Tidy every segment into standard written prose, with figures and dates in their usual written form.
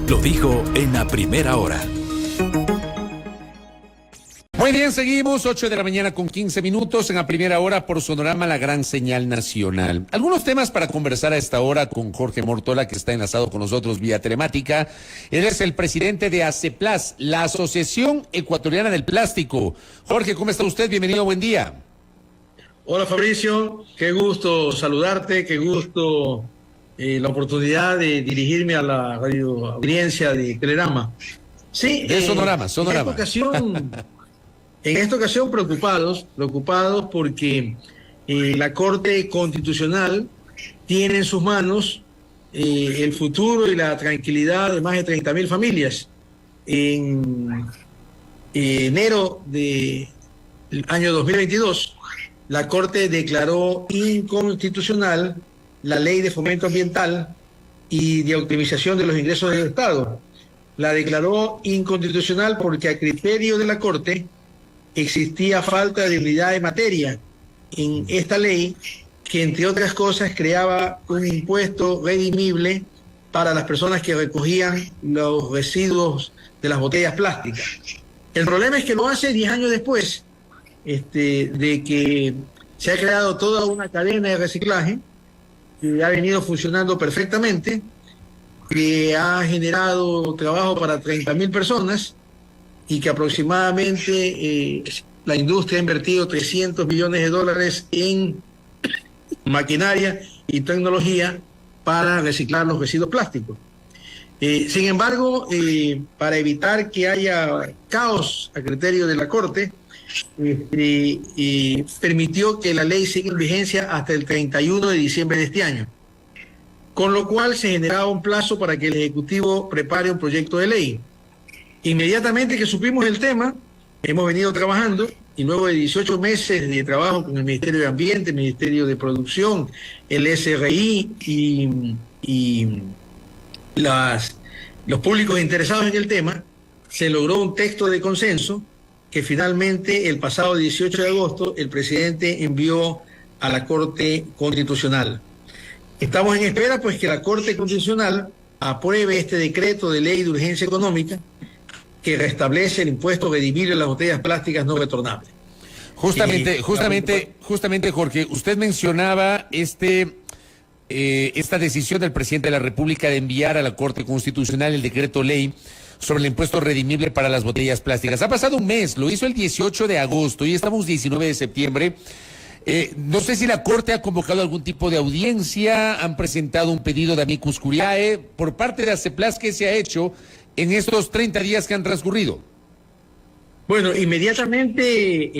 Lo dijo en la primera hora. Muy bien, seguimos, 8 de la mañana con 15 minutos en la primera hora por Sonorama, la gran señal nacional. Algunos temas para conversar a esta hora con Jorge Mortola, que está enlazado con nosotros vía telemática. Él es el presidente de ACEPLAS, la Asociación Ecuatoriana del Plástico. Jorge, ¿cómo está usted? Bienvenido, buen día. Hola Fabricio, qué gusto saludarte, qué gusto la oportunidad de dirigirme a la radio audiencia de Telerama. Sí, de Sonorama. En esta ocasión preocupados porque la Corte Constitucional tiene en sus manos el futuro y la tranquilidad de más de 30.000 familias. En enero del año 2022, la Corte declaró inconstitucional la Ley de Fomento Ambiental y de Optimización de los Ingresos del Estado. La declaró inconstitucional porque a criterio de la Corte existía falta de unidad de materia en esta ley, que entre otras cosas creaba un impuesto redimible para las personas que recogían los residuos de las botellas plásticas. El problema es que lo hace 10 años después de que se ha creado toda una cadena de reciclaje que ha venido funcionando perfectamente, que ha generado trabajo para 30.000 personas y que aproximadamente la industria ha invertido $300 millones en maquinaria y tecnología para reciclar los residuos plásticos. Sin embargo, para evitar que haya caos a criterio de la Corte, permitió que la ley siga en vigencia hasta el 31 de diciembre de este año, con lo cual se generaba un plazo para que el Ejecutivo prepare un proyecto de ley. Inmediatamente que supimos el tema, hemos venido trabajando y luego de 18 meses de trabajo con el Ministerio de Ambiente, el Ministerio de Producción, el SRI y los públicos interesados en el tema, se logró un texto de consenso que finalmente el pasado 18 de agosto el presidente envió a la Corte Constitucional. Estamos en espera pues que la Corte Constitucional apruebe este decreto de ley de urgencia económica que restablece el impuesto redimible a las botellas plásticas no retornables. Justamente, Jorge, usted mencionaba esta decisión del presidente de la República de enviar a la Corte Constitucional el decreto ley sobre el impuesto redimible para las botellas plásticas. Ha pasado un mes, lo hizo el 18 de agosto y estamos 19 de septiembre. No sé si la Corte ha convocado algún tipo de audiencia, han presentado un pedido de amicus curiae por parte de ACEPLAS. ¿Qué se ha hecho en estos 30 días que han transcurrido? Bueno, inmediatamente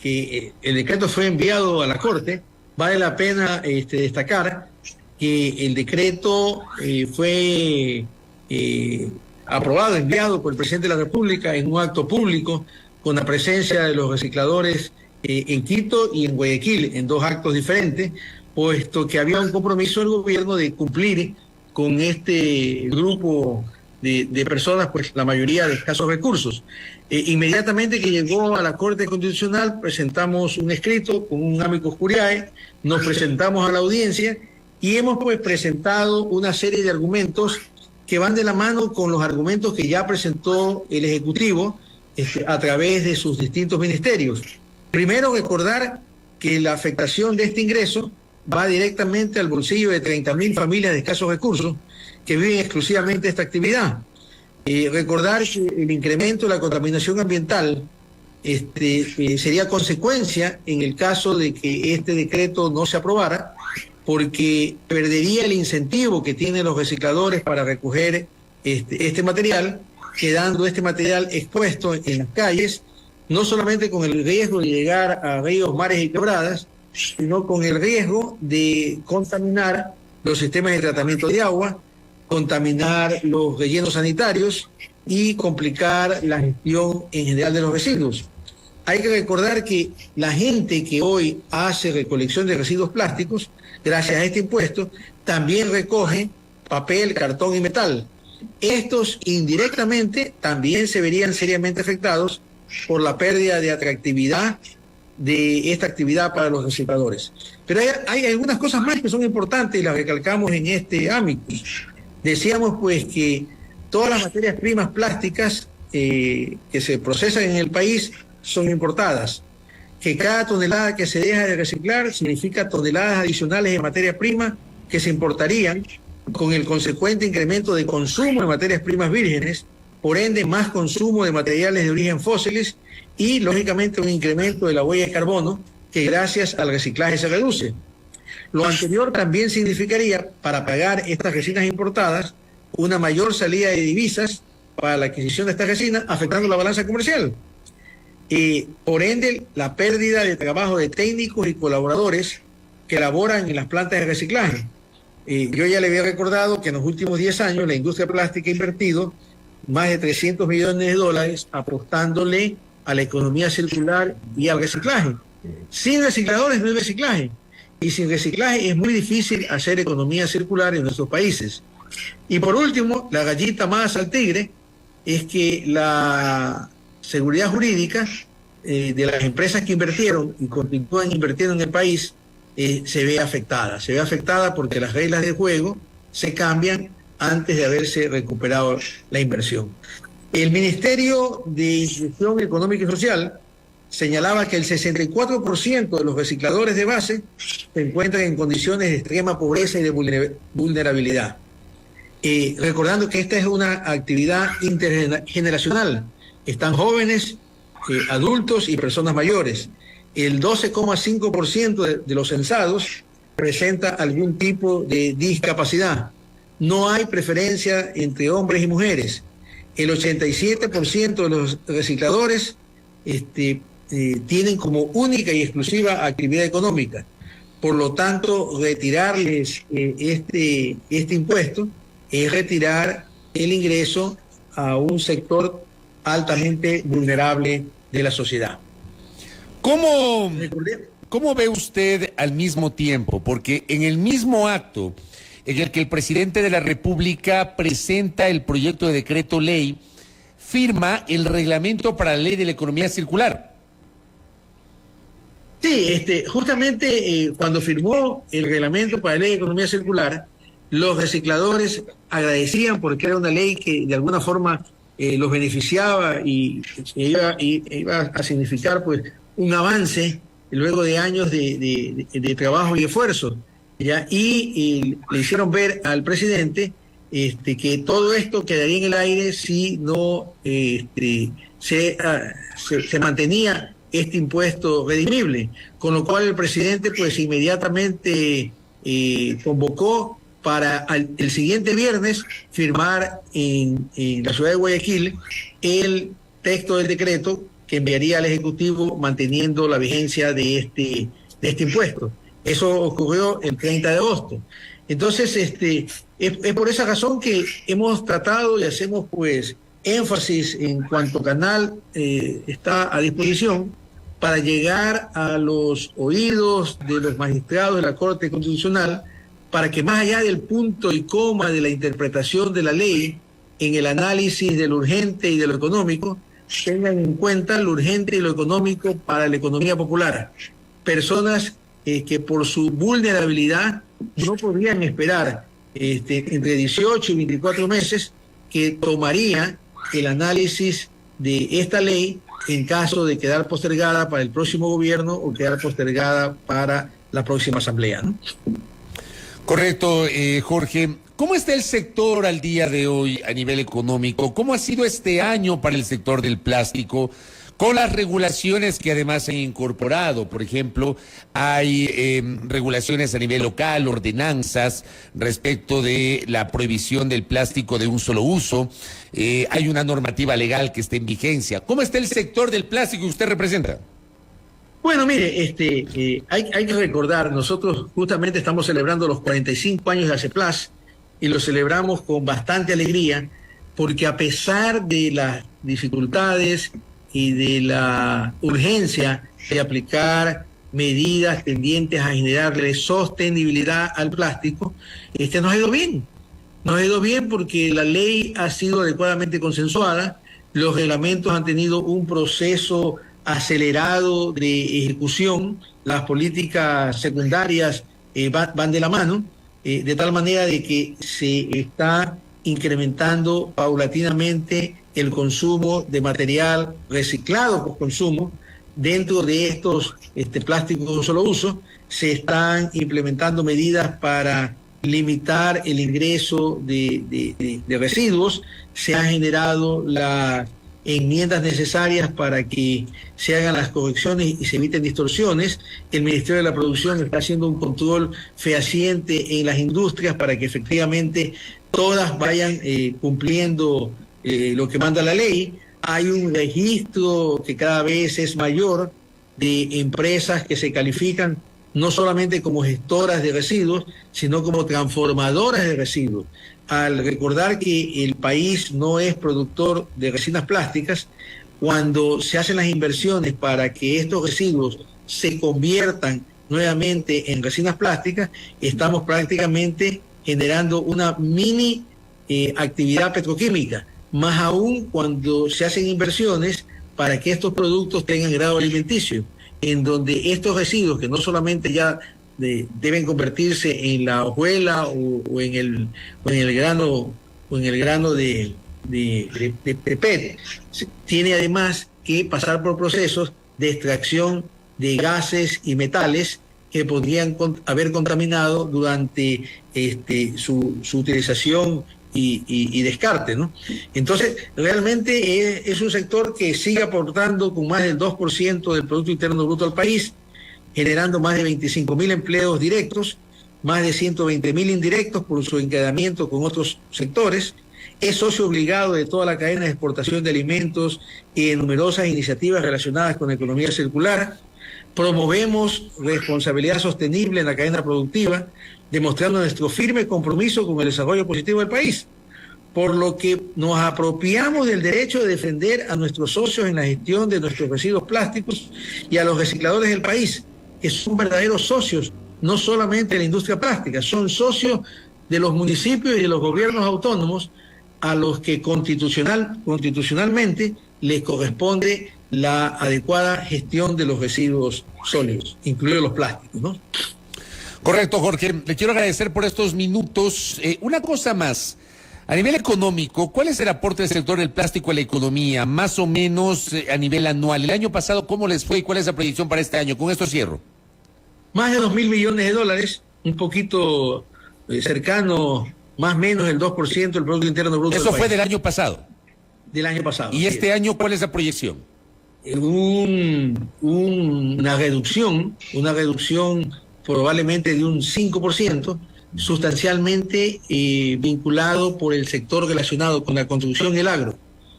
que el decreto fue enviado a la Corte, vale la pena destacar que el decreto fue aprobado, enviado por el presidente de la República en un acto público con la presencia de los recicladores en Quito y en Guayaquil, en 2 actos diferentes, puesto que había un compromiso del gobierno de cumplir con este grupo de personas, pues la mayoría de escasos recursos. Inmediatamente que llegó a la Corte Constitucional, presentamos un escrito con un amicus curiae, nos presentamos a la audiencia y hemos pues presentado una serie de argumentos que van de la mano con los argumentos que ya presentó el Ejecutivo a través de sus distintos ministerios. Primero, recordar que la afectación de este ingreso va directamente al bolsillo de 30.000 familias de escasos recursos que viven exclusivamente esta actividad. Recordar que el incremento de la contaminación ambiental sería consecuencia en el caso de que este decreto no se aprobara, porque perdería el incentivo que tienen los recicladores para recoger este material, quedando este material expuesto en las calles, no solamente con el riesgo de llegar a ríos, mares y quebradas, sino con el riesgo de contaminar los sistemas de tratamiento de agua, contaminar los rellenos sanitarios y complicar la gestión en general de los residuos. Hay que recordar que la gente que hoy hace recolección de residuos plásticos, gracias a este impuesto, también recoge papel, cartón y metal. Estos indirectamente también se verían seriamente afectados por la pérdida de atractividad de esta actividad para los recicladores. Pero hay algunas cosas más que son importantes y las recalcamos en este ámbito. Decíamos pues que todas las materias primas plásticas que se procesan en el país son importadas, que cada tonelada que se deja de reciclar significa toneladas adicionales de materia prima que se importarían, con el consecuente incremento de consumo de materias primas vírgenes, por ende más consumo de materiales de origen fósiles y lógicamente un incremento de la huella de carbono que gracias al reciclaje se reduce. Lo anterior también significaría, para pagar estas resinas importadas, una mayor salida de divisas para la adquisición de esta resina, afectando la balanza comercial. Por ende, la pérdida de trabajo de técnicos y colaboradores que laboran en las plantas de reciclaje. Yo ya le había recordado que en los últimos 10 años la industria plástica ha invertido más de $300 millones apostándole a la economía circular y al reciclaje. Sin recicladores no hay reciclaje. Y sin reciclaje es muy difícil hacer economía circular en nuestros países. Y por último, la gallita más al tigre es que la seguridad jurídica de las empresas que invirtieron y continúan invirtiendo en el país se ve afectada. Se ve afectada porque las reglas de juego se cambian antes de haberse recuperado la inversión. El Ministerio de Inclusión Económica y Social señalaba que el 64% de los recicladores de base se encuentran en condiciones de extrema pobreza y de vulnerabilidad. Recordando que esta es una actividad intergeneracional. Están jóvenes, adultos y personas mayores. El 12,5% de los censados presenta algún tipo de discapacidad. No hay preferencia entre hombres y mujeres. El 87% de los recicladores tienen como única y exclusiva actividad económica. Por lo tanto, retirarles este impuesto es retirar el ingreso a un sector altamente vulnerable de la sociedad. ¿Cómo ve usted al mismo tiempo? Porque en el mismo acto en el que el presidente de la República presenta el proyecto de decreto ley, firma el reglamento para la ley de la economía circular. Sí, justamente cuando firmó el reglamento para la ley de economía circular, los recicladores agradecían porque era una ley que de alguna forma los beneficiaba y iba a significar pues un avance luego de años de trabajo y esfuerzo, ¿ya? Y le hicieron ver al presidente que todo esto quedaría en el aire si no se mantenía este impuesto redimible, con lo cual el presidente pues inmediatamente convocó para el siguiente viernes firmar en la ciudad de Guayaquil el texto del decreto que enviaría al Ejecutivo manteniendo la vigencia de este impuesto. Eso ocurrió el 30 de agosto. Entonces, es por esa razón que hemos tratado y hacemos pues énfasis en cuanto canal está a disposición para llegar a los oídos de los magistrados de la Corte Constitucional, para que más allá del punto y coma de la interpretación de la ley, en el análisis de lo urgente y de lo económico, tengan en cuenta lo urgente y lo económico para la economía popular. Personas que por su vulnerabilidad no podrían esperar entre 18 y 24 meses que tomaría el análisis de esta ley en caso de quedar postergada para el próximo gobierno o quedar postergada para la próxima asamblea, ¿no? Correcto, Jorge. ¿Cómo está el sector al día de hoy a nivel económico? ¿Cómo ha sido este año para el sector del plástico? Con las regulaciones que además se han incorporado, por ejemplo, hay regulaciones a nivel local, ordenanzas respecto de la prohibición del plástico de un solo uso, hay una normativa legal que está en vigencia. ¿Cómo está el sector del plástico que usted representa? Bueno, mire, hay que recordar, nosotros justamente estamos celebrando los 45 años de ACEPLAS y lo celebramos con bastante alegría porque a pesar de las dificultades y de la urgencia de aplicar medidas tendientes a generarle sostenibilidad al plástico, nos ha ido bien. Nos ha ido bien porque la ley ha sido adecuadamente consensuada, los reglamentos han tenido un proceso acelerado de ejecución, las políticas secundarias van de la mano, de tal manera de que se está incrementando paulatinamente el consumo de material reciclado por consumo. Dentro de estos plásticos de un solo uso, se están implementando medidas para limitar el ingreso de residuos. Se han generado las enmiendas necesarias para que se hagan las correcciones y se eviten distorsiones. El Ministerio de la Producción está haciendo un control fehaciente en las industrias para que efectivamente todas vayan cumpliendo lo que manda la ley. Hay un registro que cada vez es mayor de empresas que se califican no solamente como gestoras de residuos, sino como transformadoras de residuos. Al recordar que el país no es productor de resinas plásticas, cuando se hacen las inversiones para que estos residuos se conviertan nuevamente en resinas plásticas, estamos prácticamente generando una mini actividad petroquímica, más aún cuando se hacen inversiones para que estos productos tengan grado alimenticio, en donde estos residuos, que no solamente ya deben convertirse en la hojuela o en el grano de PET, tiene además que pasar por procesos de extracción de gases y metales que podrían haber contaminado durante su utilización y descarte, ¿no? Entonces, realmente es un sector que sigue aportando con más del 2% del Producto Interno Bruto al país, generando más de 25.000 empleos directos, más de 120.000 indirectos por su encadenamiento con otros sectores. Es socio obligado de toda la cadena de exportación de alimentos y de numerosas iniciativas relacionadas con la economía circular. Promovemos responsabilidad sostenible en la cadena productiva, demostrando nuestro firme compromiso con el desarrollo positivo del país, por lo que nos apropiamos del derecho de defender a nuestros socios en la gestión de nuestros residuos plásticos y a los recicladores del país, que son verdaderos socios, no solamente de la industria plástica, son socios de los municipios y de los gobiernos autónomos a los que constitucionalmente les corresponde la adecuada gestión de los residuos sólidos, incluidos los plásticos, ¿no? Correcto, Jorge. Le quiero agradecer por estos minutos. Una cosa más. A nivel económico, ¿cuál es el aporte del sector del plástico a la economía? Más o menos a nivel anual. El año pasado, ¿cómo les fue y cuál es la proyección para este año? Con esto cierro. Más de 2.000 millones de dólares, un poquito cercano, más o menos el 2% del Producto Interno Bruto. Eso fue del año pasado. Del año pasado. ¿Y este año cuál es la proyección? Una reducción probablemente de un 5%, sustancialmente vinculado por el sector relacionado con la construcción y el agro.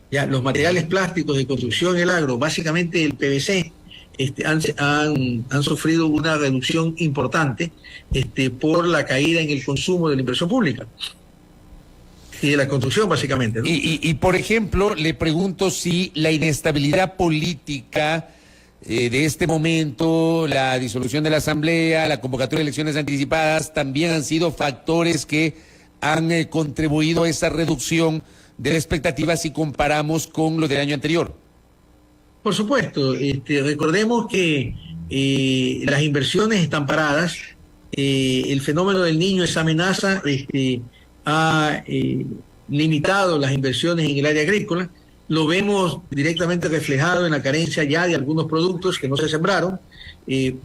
Ya, los materiales plásticos de construcción y el agro, básicamente el PVC, han sufrido una reducción importante por la caída en el consumo de la inversión pública y de la construcción, básicamente, ¿no? Y por ejemplo, le pregunto si la inestabilidad política de este momento, la disolución de la Asamblea, la convocatoria de elecciones anticipadas, también han sido factores que han contribuido a esa reducción de la expectativa si comparamos con lo del año anterior. Por supuesto, recordemos que las inversiones están paradas, el fenómeno del Niño, esa amenaza, ha limitado las inversiones en el área agrícola. Lo vemos directamente reflejado en la carencia ya de algunos productos que no se sembraron.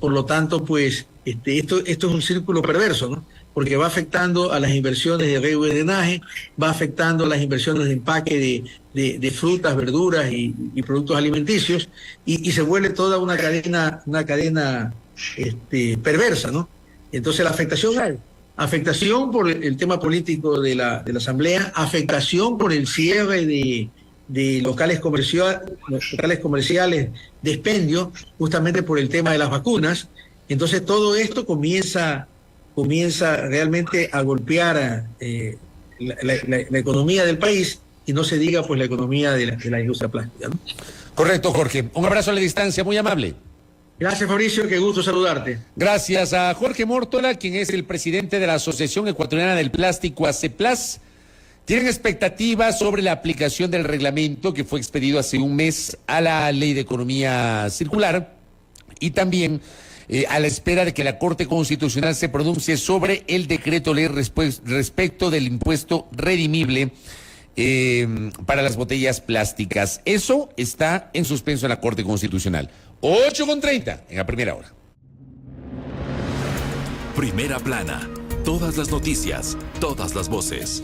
Por lo tanto, pues esto es un círculo perverso, ¿no? Porque va afectando a las inversiones de riego y drenaje, va afectando a las inversiones de empaque de frutas, verduras y productos alimenticios, y se vuelve toda una cadena perversa, ¿no? Entonces la afectación hay. Afectación por el tema político de la Asamblea, afectación por el cierre de locales comerciales de expendio, justamente por el tema de las vacunas. Entonces todo esto comienza realmente a golpear la economía del país, y no se diga pues la economía de la industria plástica, ¿no? Correcto, Jorge. Un abrazo a la distancia, muy amable. Gracias, Fabricio, qué gusto saludarte. Gracias a Jorge Mórtola, quien es el presidente de la Asociación Ecuatoriana del Plástico, ACEPLAS. Tienen expectativas sobre la aplicación del reglamento que fue expedido hace un mes a la Ley de Economía Circular, y también a la espera de que la Corte Constitucional se pronuncie sobre el decreto ley respecto del impuesto redimible para las botellas plásticas. Eso está en suspenso en la Corte Constitucional. 8:30 en la primera hora. Primera plana. Todas las noticias, todas las voces.